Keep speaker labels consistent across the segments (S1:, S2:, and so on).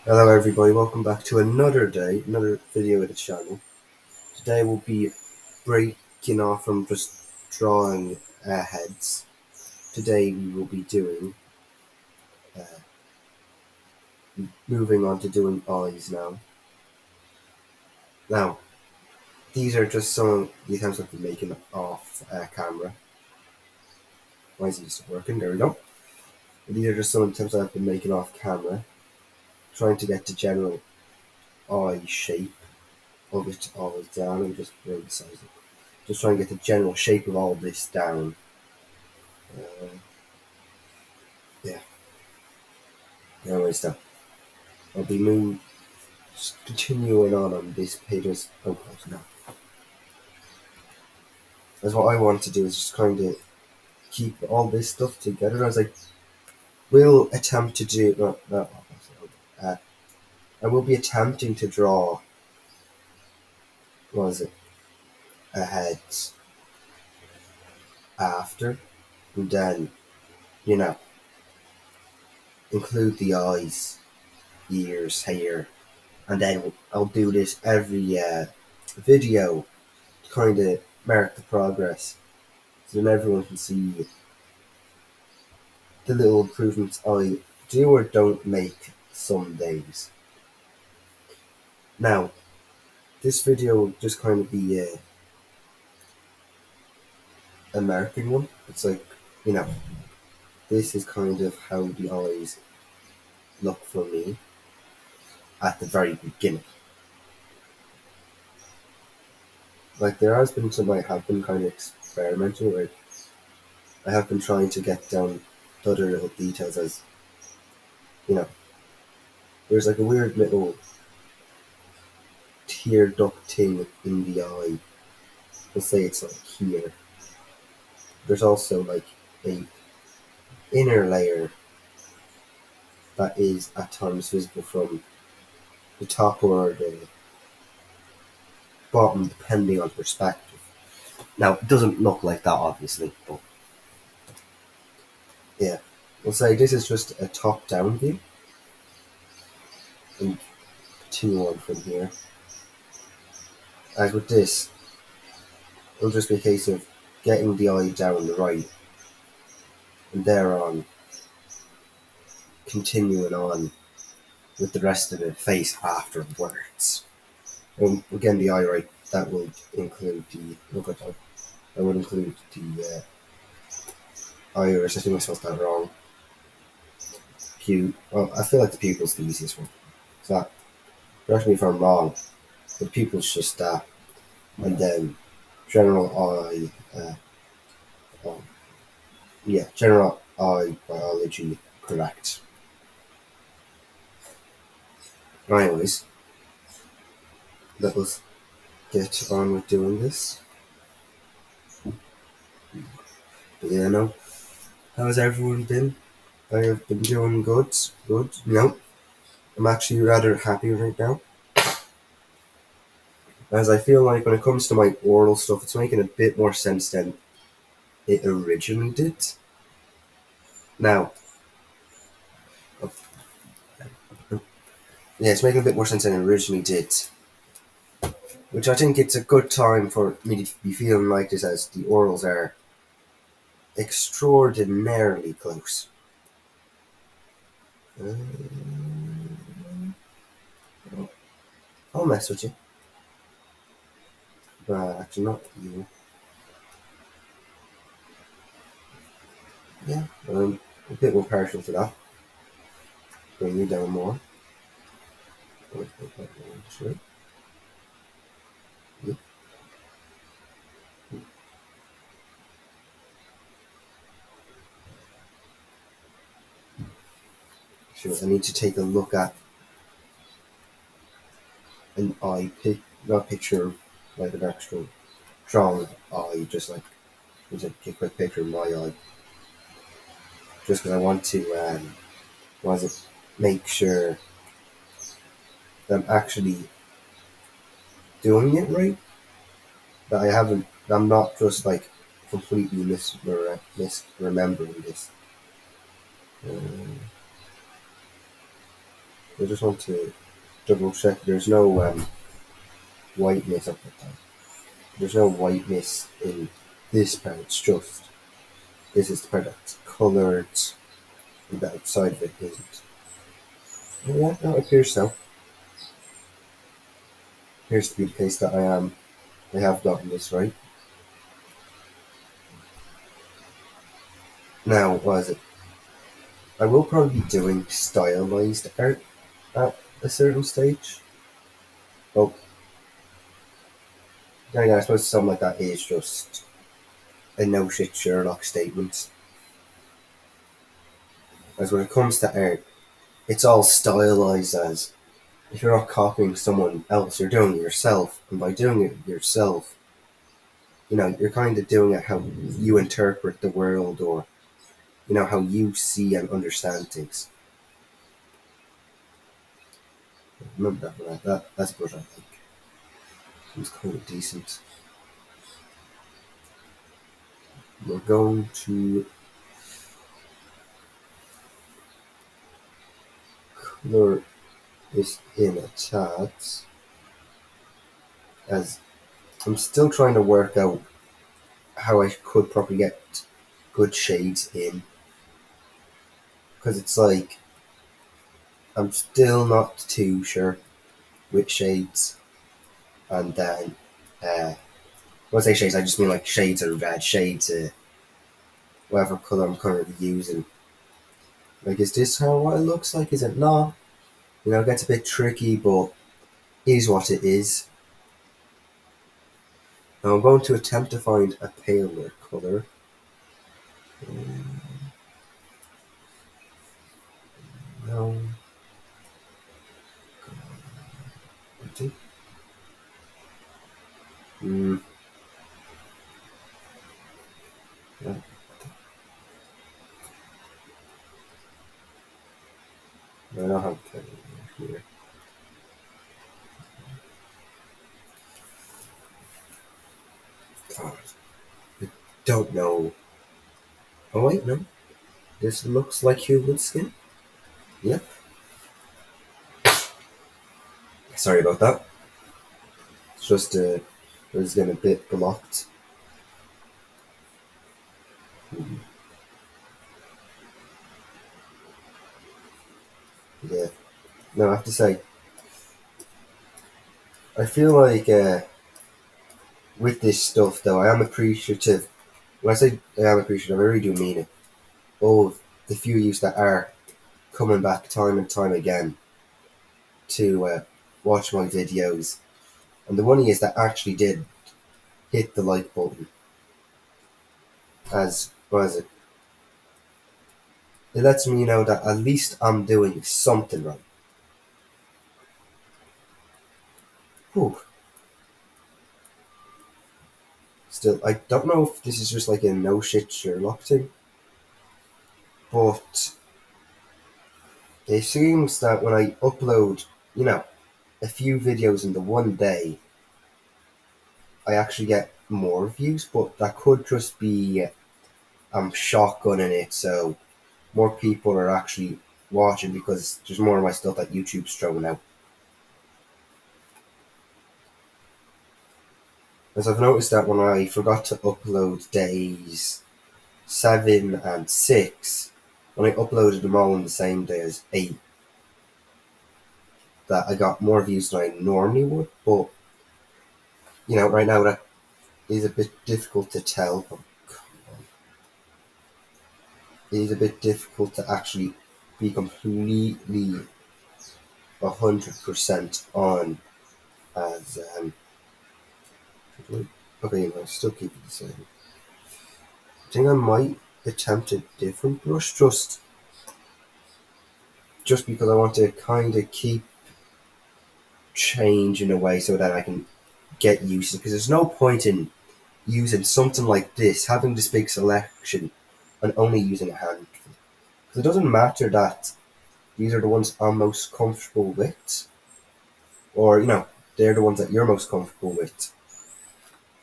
S1: Hello everybody, welcome back to another day, another video of the channel. Today we'll be breaking off from just drawing heads. Today we will be doing, moving on to doing eyes now. Now, these are just some of the attempts I've been making off camera. Why is it just working? There we go. These are just some attempts I've been making off camera, trying to get the general eye shape of it all down and just bring the size up. Just trying to get the general shape of all this down. Uh, yeah. Anyways, though, I'll be continuing on this pages. Oh God, no. That's what I want to do is just kind of keep all this stuff together. As I will attempt to do, uh, I will be attempting to draw. What was it? A head after, and then you know include the eyes, ears, hair, and then I'll do this every video to kind of mark the progress, so then everyone can see the little improvements I do or don't make some days. Now, this video will just kind of be a marking one. It's like, you know, this is kind of how the eyes look for me at the very beginning. Like, there has been some I have been kind of experimenting with. I have been trying to get down to other little details as, you know, there's like a weird little tear duct thing in the eye. Let's say it's like here. There's also like a inner layer that is at times visible from the top or the bottom, depending on perspective. Now, it doesn't look like that, obviously, but yeah. We'll say this is just a top-down view, and continue on from here. As with this, it'll just be a case of getting the eye down right, and thereon continuing on with the rest of the face afterwards. And again, the eye right, that will include the look at that. That would include the iris. I think I spelled that wrong. Well, I feel like the pupil's the easiest one. So, correct me if I'm wrong. The pupil's just that, and then general eye. Um, yeah, general eye biology. Correct. Anyways, let us get on with doing this. But yeah, no. How's everyone been? I have been doing good. Good. No, I'm actually rather happy right now, as I feel like when it comes to my oral stuff, it's making a bit more sense than it originally did. Now, yeah, it's making a bit more sense than it originally did, which I think it's a good time for me to be feeling like this, as the orals are extraordinarily close. I'll mess with you. But actually, not you. Yeah, I'm a bit more partial to that. Bring you down more. Sure. Yeah. Sure. I need to take a look at an eye pic, not picture like an actual drawing eye, just like take a quick picture of my eye, just because I want to was it make sure that I'm actually doing it right, that I haven't, that I'm not just like completely misremembering this. Uh, I just want to double check there's no whiteness up at that. There's no whiteness in this part, it's just this is the part that's coloured and the outside of it isn't. Yeah, no, it appears so. Appears to be the case that I have gotten this right. Now, what is it? I will probably be doing stylized art at a certain stage. Oh, yeah, I suppose something like that is just a no shit Sherlock statement. As when it comes to art, it's all stylized as if you're not copying someone else, you're doing it yourself. And by doing it yourself, you're kind of doing it how you interpret the world or, how you see and understand things. Remember that one. That's what I think. It's kind of decent. We're going to color this in a chat as I'm still trying to work out how I could probably get good shades in because it's like I'm still not too sure which shades and then when I say shades I just mean like shades of red, shades of whatever colour I'm currently using. Like is this how it looks like? Is it not? It gets a bit tricky but is what it is. Now I'm going to attempt to find a paler colour. No. Mm, no. I don't have a paler here. God, I don't know. Oh wait, no. This looks like human skin. Yep. Sorry about that. It's just it was getting a bit blocked. Yeah. No, I have to say, I feel like with this stuff though, I am appreciative. When I say I am appreciative, I really do mean it. Of the few youths that are coming back time and time again to watch my videos, and the one is that actually did hit the like button. As was it? It lets me know that at least I'm doing something right. Whew. Still, I don't know if this is just like a no shit Sherlock thing, but it seems that when I upload, a few videos in the one day, I actually get more views, but that could just be I'm shotgunning it, so more people are actually watching because there's more of my stuff that YouTube's throwing out. As I've noticed that when I forgot to upload days 7 and 6, when I uploaded them all on the same day as 8, that I got more views than I normally would. But right now that is a bit difficult to tell. It is a bit difficult to actually be completely 100% on as okay, I still keep it the same. I think I might attempt a different brush just because I want to kind of keep change in a way so that I can get used to it. Because there's no point in using something like this, having this big selection, and only using a handful. Because it doesn't matter that these are the ones I'm most comfortable with, or they're the ones that you're most comfortable with.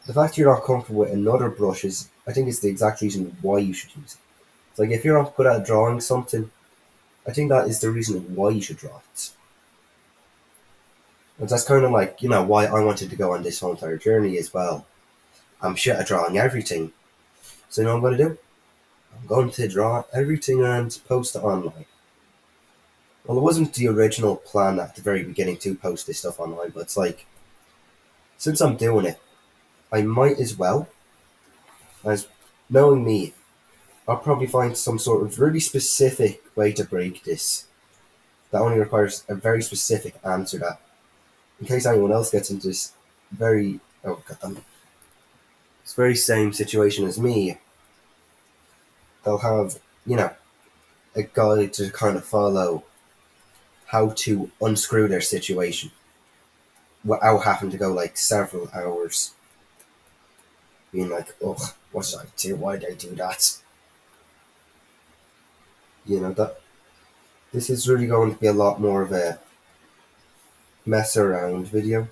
S1: The fact you're not comfortable with another brush is, I think, is the exact reason why you should use it. It's like if you're not good at drawing something, I think that is the reason why you should draw it. And that's kind of like, why I wanted to go on this whole entire journey as well. I'm shit at drawing everything. So you know what I'm going to do? I'm going to draw everything and post it online. Well, it wasn't the original plan at the very beginning to post this stuff online, but it's like, since I'm doing it, I might as well, as knowing me, I'll probably find some sort of really specific way to break this that only requires a very specific answer that, in case anyone else gets into this very, oh god, this very same situation as me, they'll have, you know, a guide to kind of follow how to unscrew their situation without having to go like several hours being like, oh, what did I do? Why did I do that? That this is really going to be a lot more of a mess around video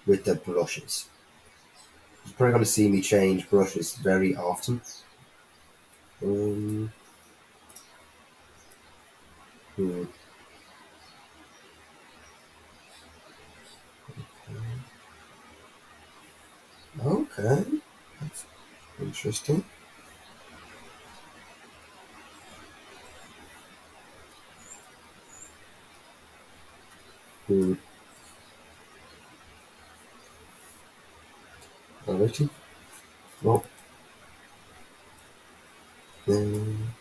S1: with the brushes. You're probably going to see me change brushes very often. Um, hmm, okay, that's interesting. Hmm, alrighty. Well, um,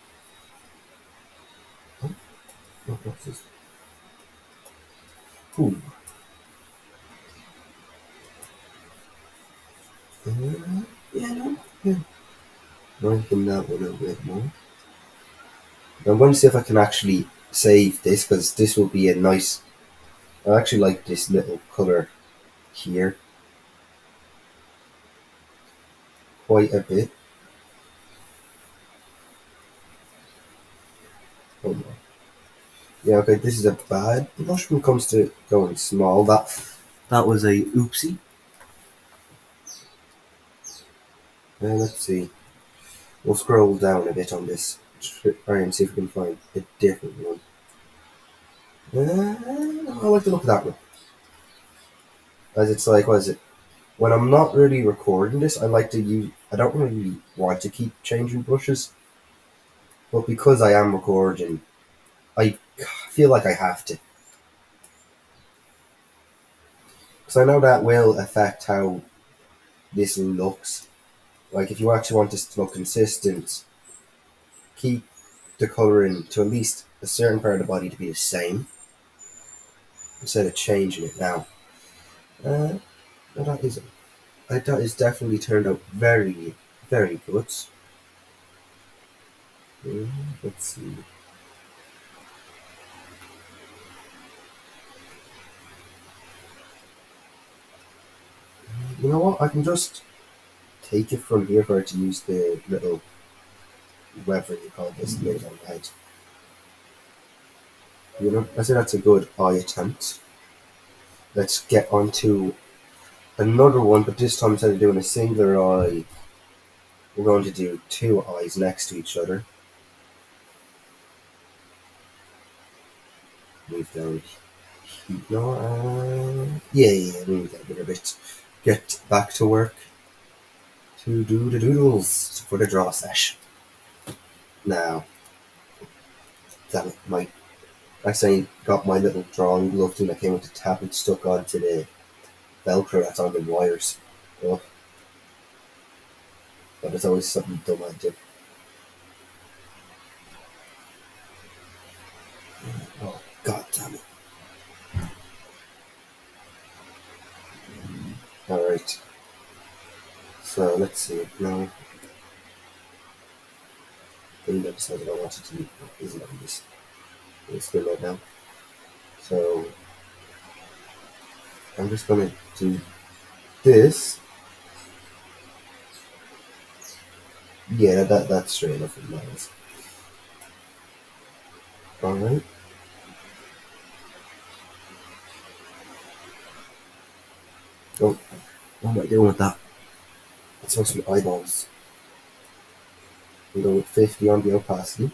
S1: what's this? Ooh. Yeah, no, yeah. Liking that one a bit more. I'm going to see if I can actually save this because this will be a nice. I actually like this little color here quite a bit. Oh no. Yeah, okay, this is a bad blush when it comes to going small. That was a oopsie. Let's see. We'll scroll down a bit on this. Try and see if we can find a different one. I like the look of that one. As it's like, what is it? When I'm not really recording this, I like to use. I don't really want to keep changing brushes, but because I am recording, I feel like I have to. Because I know that will affect how this looks. Like, if you actually want this to look consistent, keep the colouring to at least a certain part of the body to be the same instead of changing it now. Uh, that is that is definitely turned out very, very good. Let's see. You know what? I can just take it from here for to use the little whatever you call this lid on the head. I say that's a good eye attempt. Let's get on to another one, but this time instead of doing a singular eye, we're going to do two eyes next to each other. Move down. No, yeah, move that a bit. Get back to work to do the doodles for the draw session. Now, damn it, I say got my little drawing glove thing that came with the tablet stuck onto the Velcro that's on the wires. Oh, but it's always something dumb I do. Oh, god damn it. Alright. So let's see. Now, the episode I wanted to isn't on this. It's spin right now. So I'm just gonna do this. Yeah, that's straight enough with mine. Alright. Oh, what am I doing with that? It's supposed to be eyeballs. I'm going with 50 on the opacity.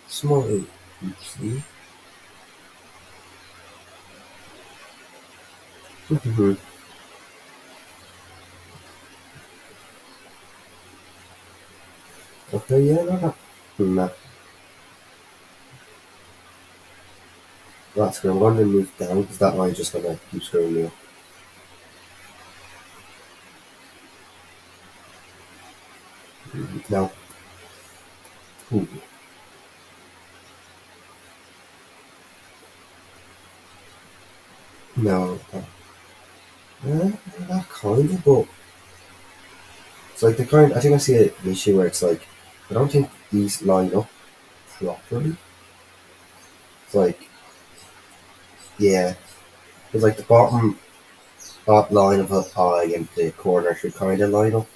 S1: Small oopsie. Okay, yeah, no. That's good. I'm going to move down because that line's just going to keep screwing me up. No. Ooh. No. That kind of, but it's like the kind. I think I see an issue where it's like I don't think these line up properly. It's like, yeah, it's like the bottom line of an eye and the corner should kind of line up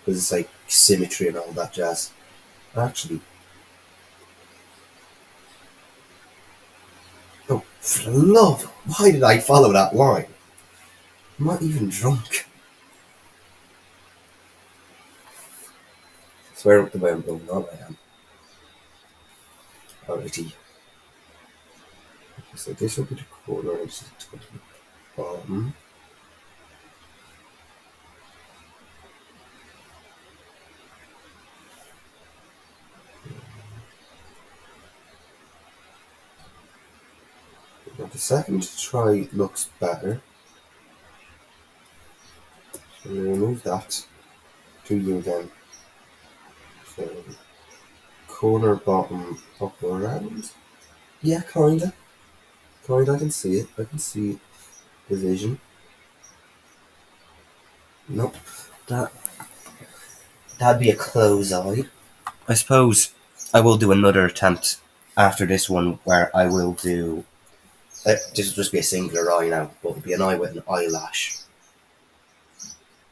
S1: because it's like symmetry and all that jazz. Actually, oh, for the love, why did I follow that line? I'm not even drunk. I swear up the way I'm going on, I am. Alrighty. So this will be the corner, and this is going to be the bottom. Now the second try looks better. So we remove that. Do you again. So corner, bottom, up, around. Yeah, kinda. Kinda, I can see it. I can see the vision. Nope. That'd be a close eye. I suppose I will do another attempt after this one where I will do. This will just be a singular eye now, but it'll be an eye with an eyelash.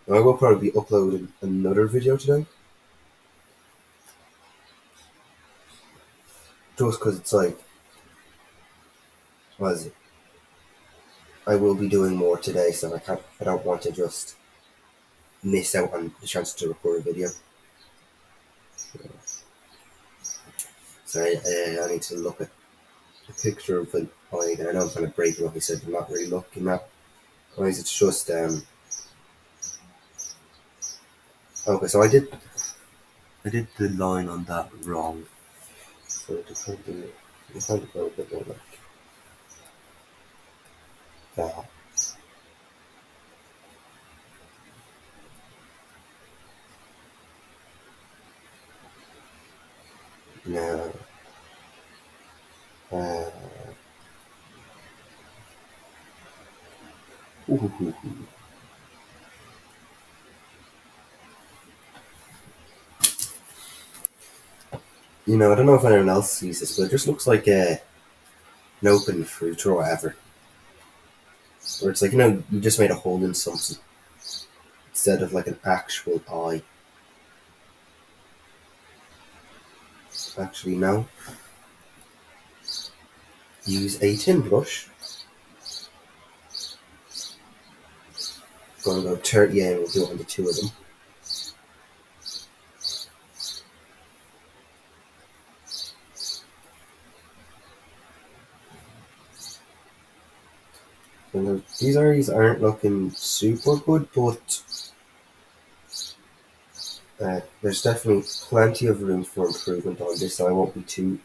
S1: And I will probably be uploading another video today. Just because it's like, what is it? I will be doing more today, so I don't want to just miss out on the chance to record a video. So I need to look at a picture of an eye again. I know I'm kind of breaking up. I said I'm not really looking at eyes. It's just okay. So I did the line on that wrong. So to kind of go a bit more like that. Now, uh, ooh. I don't know if anyone else sees this, but it just looks like an open fruit or whatever. Or it's like, you just made a hole in something instead of like an actual eye. Actually, no. Use a tin brush. Gonna go 30 and we'll do it on the two of them. And these areas aren't looking super good, but there's definitely plenty of room for improvement on this, so I won't be too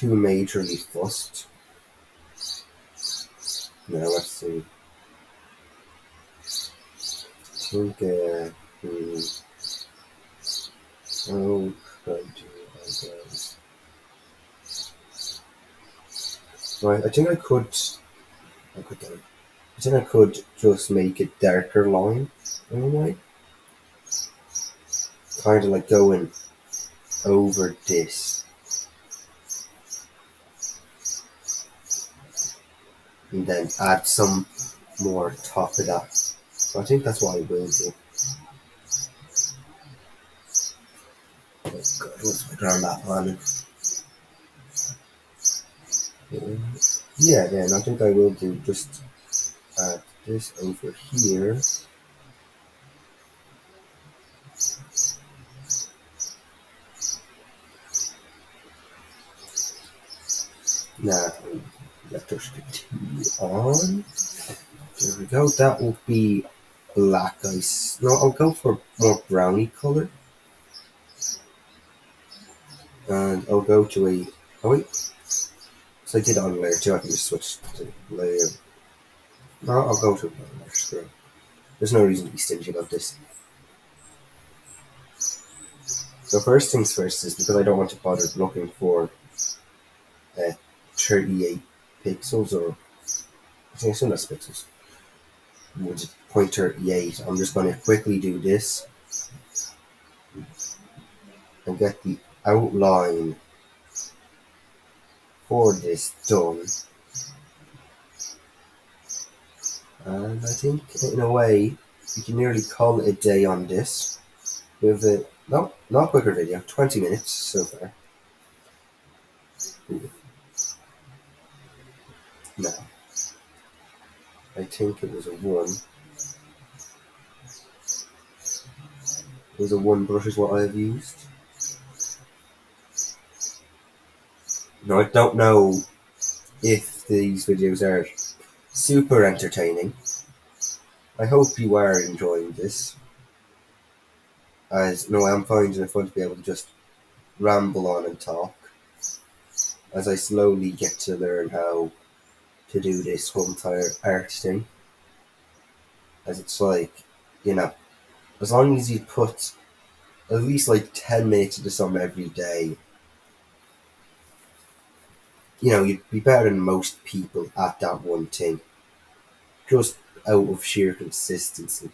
S1: majorly fussed. Now let's see. I think oh, right, I think I could just make it darker line in a way. Kind of like going over this. And then add some more top of that. So I think that's what I will do. Oh god, what's my ground that one? Yeah, and I think I will do just add this over here. Now, let us continue on. There we go. That will be black ice. No, I'll go for more browny color. And I'll go to a. Oh, wait. So I did it on layer 2. I can just switch to layer. No, I'll go to layer. Screw. There's no reason to be stingy about this. So first things first is because I don't want to bother looking for 38 pixels, or I think it's pixels. Which is 0.38. I'm just going to quickly do this and get the outline for this done. And I think in a way you can nearly call it a day on this with a not quicker video, 20 minutes so far. Now I think it was a 1. It was a 1 brush is what I have used. Now I don't know if these videos are super entertaining. I hope you are enjoying this. As no, I'm finding it fun to be able to just ramble on and talk as I slowly get to learn how to do this whole entire art thing. As it's like, you know, as long as you put at least like 10 minutes into something every day, you know, you'd be better than most people at that one thing. Just out of sheer consistency.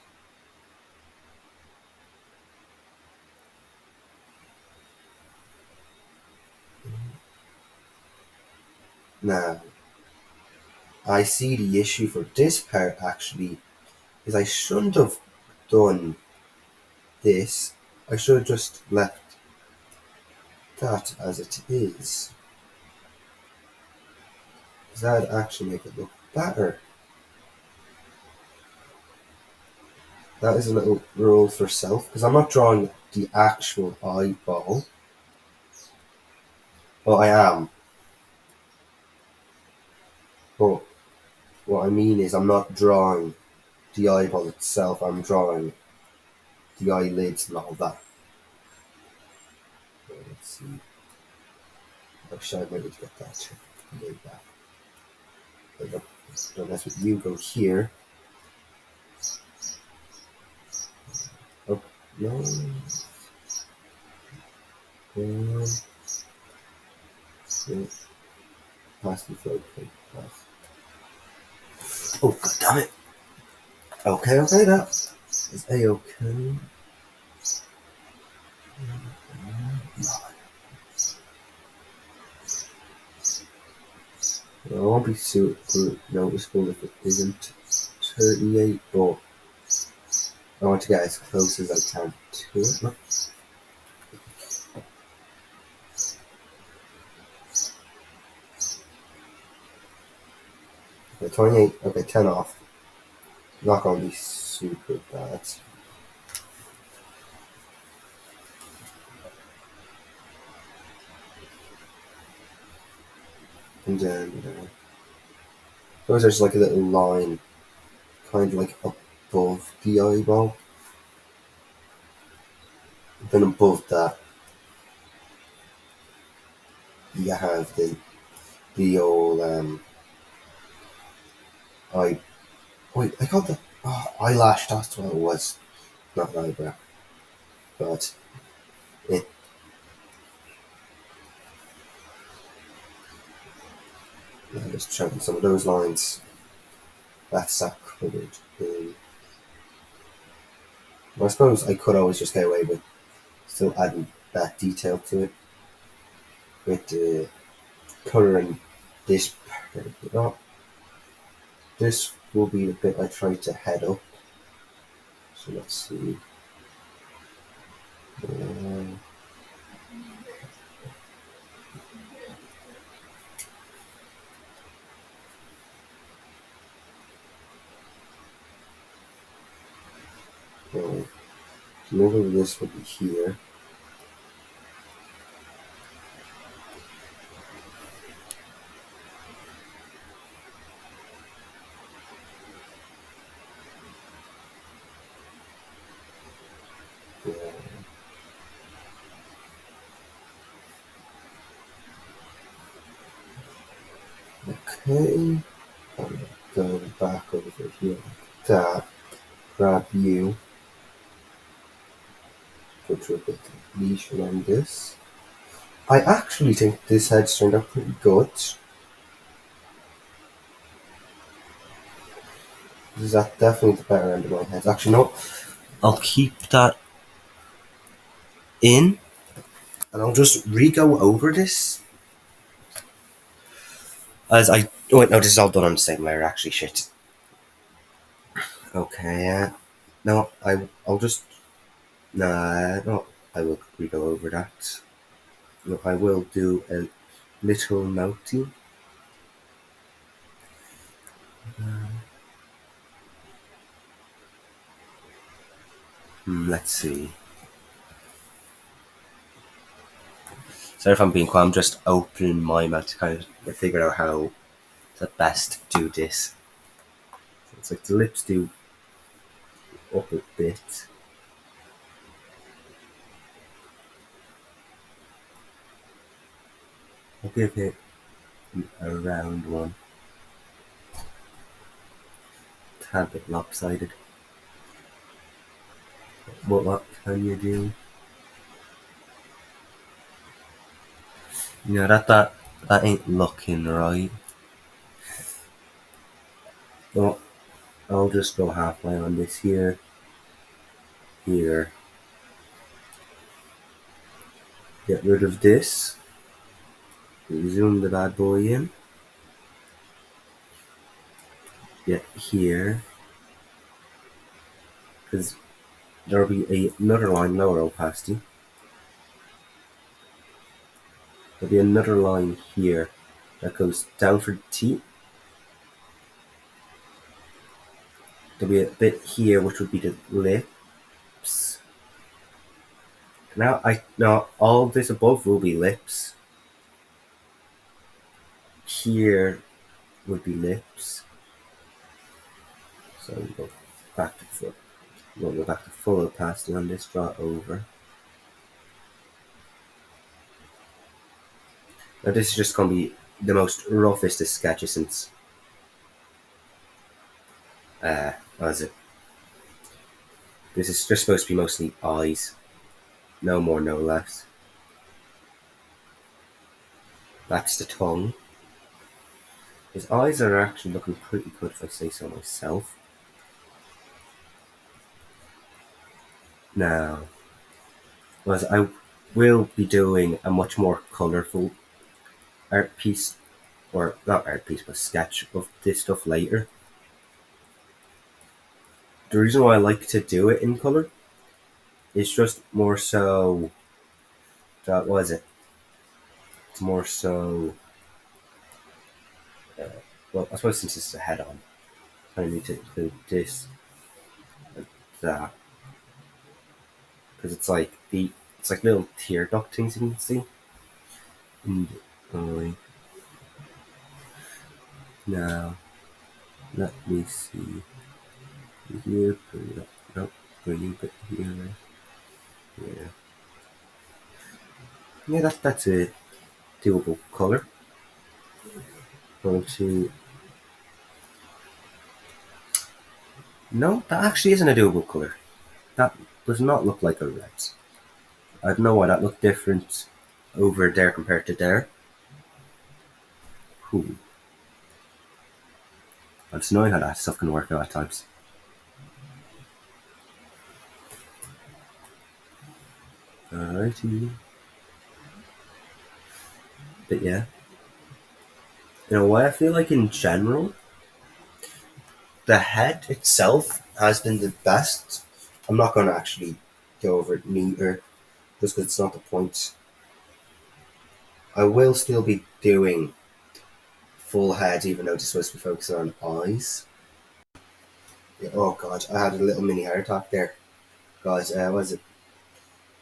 S1: Now, I see the issue for this part actually is I shouldn't have done this. I should have just left that as it is. Because that'd actually make it look better. That is a little rule for self, because I'm not drawing the actual eyeball. Well, I am. But what I mean is I'm not drawing the eyeball itself, I'm drawing the eyelids and all that. Let's see. Actually, I might need to get that to lay back. There we go. Don't mess with you, go here. Oh, no. Yeah. Pass the float plate. Oh, god damn it. Okay, that is a-okay. It won't be super noticeable if it isn't 38, but I want to get as close as I can to it. Okay, 28, okay, 10 off. Not going to be super bad. And then those are just like a little line, kind of like above the eyeball. Then above that, you have the old eye. Wait, I got the eyelash. That's what it was, not an eyebrow. But it. I'm just checking some of those lines. That's that covered in. Well, I suppose I could always just get away with still adding that detail to it with the colouring this part. Oh, this will be the bit I try to head up. So let's see. Um, well, maybe this will be here. Okay. I'm going back over here like that. Grab you. Go to a bit of leash around this. I actually think this head's turned out pretty good. This is definitely the better end of my head. Actually, no. I'll keep that in, and I'll just re-go over this. As I... Oh, wait, no, this is all done on the same layer, actually, shit. Okay, no, I'll just... Nah, no, I will re-go over that. No, I will do a little melting. Let's see. Sorry if I'm being quiet, I'm just opening my mouth to kind of figure out how to best do this. So it's like the lips do up a bit. I'll give it a round one. Tad bit lopsided. What can you do? You know, that ain't looking right. So I'll just go halfway on this here. Here. Get rid of this. Zoom the bad boy in. Get here. Because there'll be another line lower opacity. There'll be another line here that goes down for the T. There'll be a bit here which would be the lips. Now all this above will be lips. Here would be lips. So we go back to full. We'll go back to full opacity on this, draw over. Now this is just going to be the most roughest of sketches since what is it? This is just supposed to be mostly eyes. No more, no less. That's the tongue. His eyes are actually looking pretty good if I say so myself. Now, as I will be doing a much more colourful art piece, or not art piece, but sketch of this stuff later. The reason why I like to do it in colour is just more so that was it. It's more so. Well, I suppose since it's a head on, I need to include this and that because it's like little tear duct things you can see. And now, let me see. Here, bring it up. Nope, bring it here. Yeah. Yeah, that's a doable color. Going to. No, that actually isn't a doable color. That does not look like a red. I don't know why that looked different over there compared to there. Ooh. It's annoying how that stuff can work out at times. Alrighty. But yeah. You know what I feel like in general? The head itself has been the best. I'm not going to actually go over it neither, just because it's not the point. I will still be doing full head, even though it's supposed to be focusing on eyes. Yeah, oh god, I had a little mini heart attack there. Guys, was it?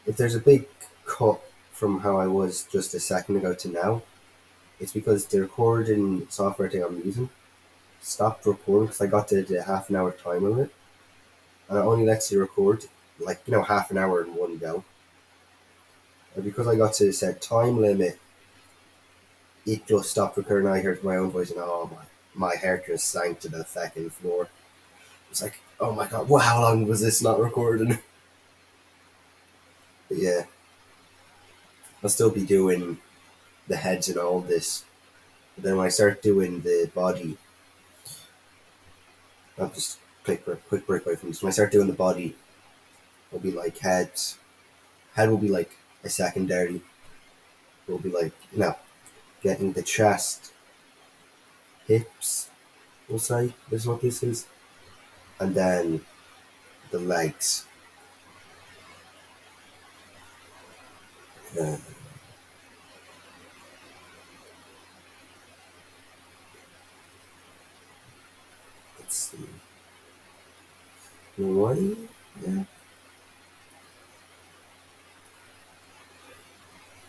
S1: If there's a big cut from how I was just a second ago to now, it's because the recording software thing I'm using stopped recording because I got to the half an hour time limit, and it only lets you record half an hour in one go. And because I got to the set time limit, it just stopped recording. I heard my own voice, and oh my heart just sank to the fucking floor. It's like, oh my god, well, how long was this not recording? But yeah, I'll still be doing the heads and all this. But then when I start doing the body, I'll just quick break away from this. When I start doing the body, it'll be like heads. Head will be like a secondary. It will be like, getting the chest, hips, we'll say, is what this is. And then the legs. Uh, let's see. Why? Yeah.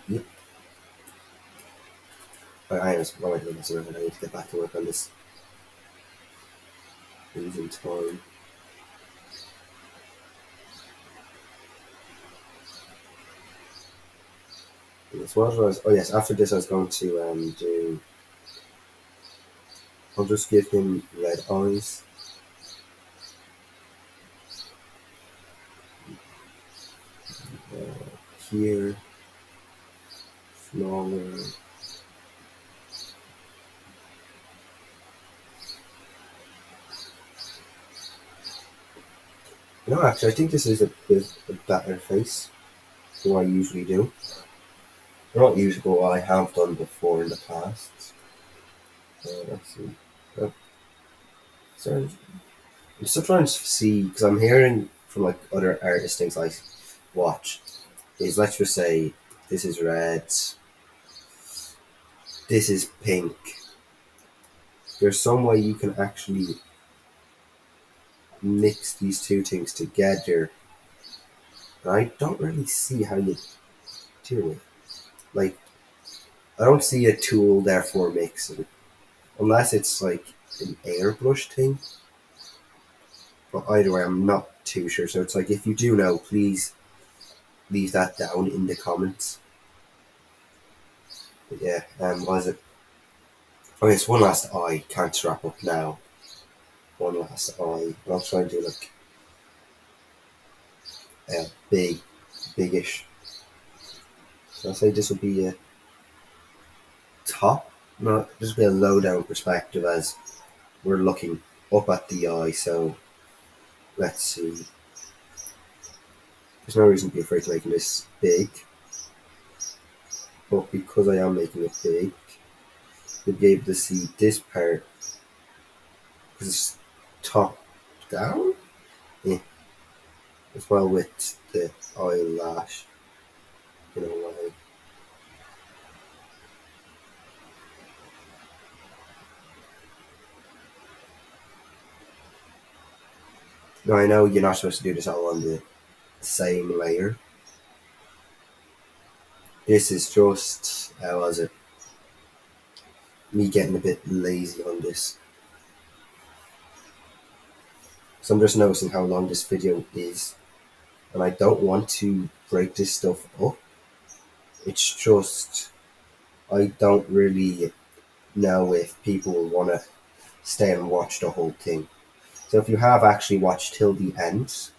S1: Yep. I was well, I need to get back to work on this. Losing time. Yes, what was? Oh yes, after this I was going to do. I'll just give him red eyes. Here, smaller. No, actually, I think this is a bit a better face than what I usually do. Not usually, but what I have done before in the past. Let's see. Uh, so I'm still trying to see because I'm hearing from like other artists things I watch. Is let's just say this is red, this is pink. There's some way you can actually mix these two things together. And I don't really see how you do it. Like, I don't see a tool there for mixing. Unless it's like an airbrush thing. But either way, I'm not too sure. So it's like, if you do know, please leave that down in the comments. But yeah, what is it? Okay, it's one last eye. Can't wrap up now. One last eye. I'll try and do like a bigish. So I'll say this will be a top, no, this will be a low down perspective as we're looking up at the eye. So let's see. There's no reason to be afraid to making this big, but because I am making it big, you'll be able to see this part because it's top down, yeah, as well with the eyelash in a way. Now I know you're not supposed to do this all on the same layer. This is just how was it? Me getting a bit lazy on this. So I'm just noticing how long this video is, and I don't want to break this stuff up. It's just I don't really know if people will want to stay and watch the whole thing. So if you have actually watched till the end,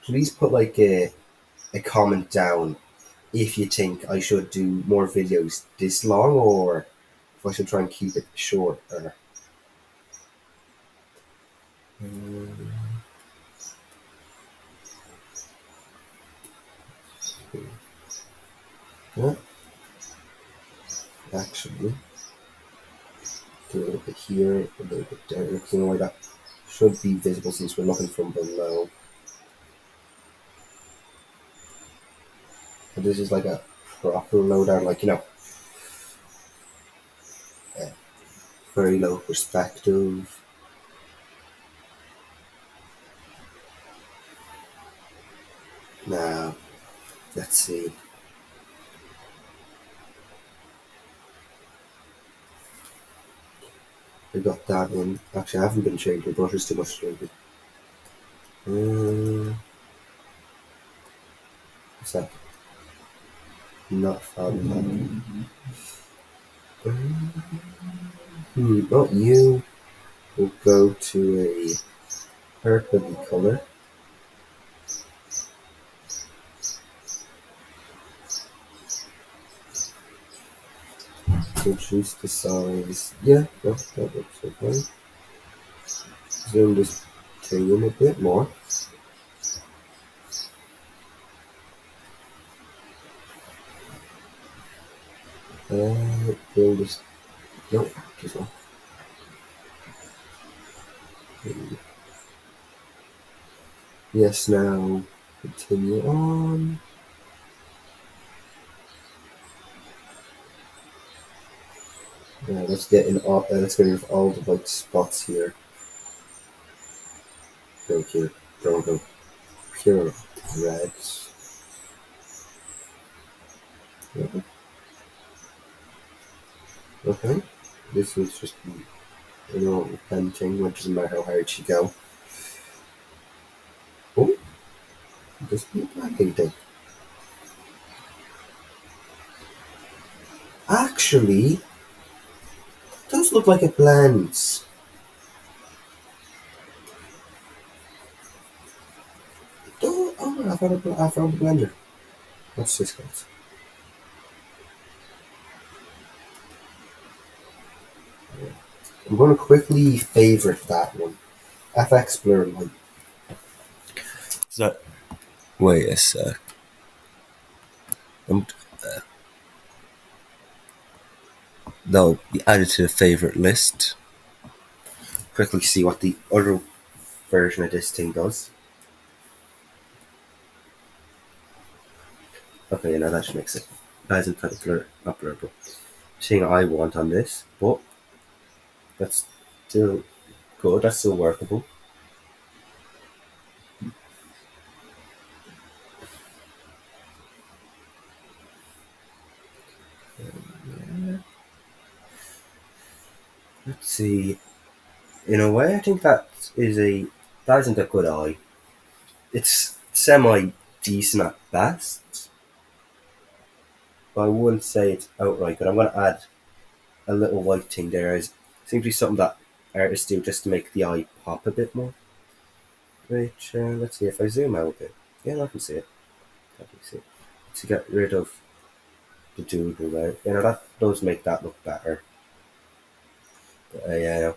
S1: please put like a comment down if you think I should do more videos this long or if I should try and keep it shorter. Yeah, actually, do a little bit here, a little bit there, because in a way that should be visible since we're looking from below. And this is like a proper lowdown, like very low perspective. Now, let's see. I got that in. Actually, I haven't been changing the brushes too much lately. What's that? Not found that. Not you. We'll go to a purpley color. Reduce the size. Yeah, that looks okay. Zoom this thing in a bit more. Build this. No, just one. Yes, now continue on. Let's get let's get rid of all the white spots here. Go here. Go pure red. Yeah. Okay. This was just painting, which doesn't matter how hard you go. Oh, this be a blending thing. Actually, does look like it blends. Oh, I found a blender. What's this called? I'm going to quickly favorite that one. FX Blur Light. Is that? Wait a sec. That'll be added to the favorite list. Quickly see what the other version of this thing does. Okay, now that should make it. That isn't kind of blur, not blur, but thing I want on this, but that's still good. That's still workable. Let's see. In a way, I think that isn't a good eye. It's semi decent at best, but I wouldn't say it's outright good. I'm going to add a little white thing there. It seems to be something that artists do just to make the eye pop a bit more. Which let's see if I zoom out a bit. Yeah, I can see it. I can see it. To get rid of the doodle there. That does make that look better. But, yeah,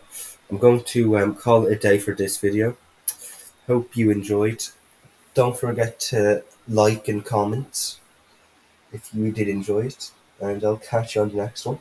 S1: I'm going to call it a day for this video. Hope you enjoyed. Don't forget to like and comment if you did enjoy it, and I'll catch you on the next one.